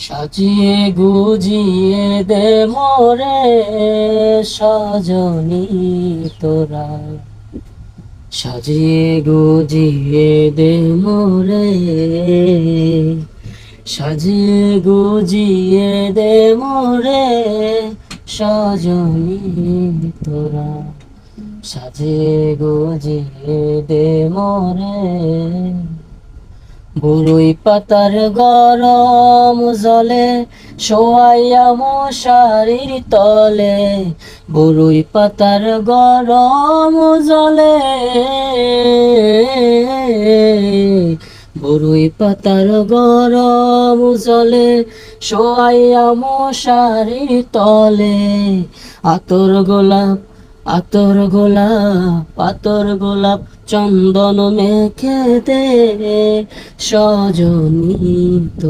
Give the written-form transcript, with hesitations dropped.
সাজিয়ে গুজিয়ে দে মোরে সজনী তোরা, সাজিয়ে গুজিয়ে দে মোরে, সাজিয়ে গুজিয়ে দে মোরে সজনী তোরা, সাজিয়ে গুজিয়ে দে মোরে। বরই পাতার গরম জলে শোয়াইয়া মশারির তলে, বরই পাতার গরম জলে, বরই পাতার গরম জলে শোয়াইয়া মশারির তলে, আতর গোলাপ, আতর গোলাপ, আতর গোলাপ চন্দন মেখে দে সজনী তোরা।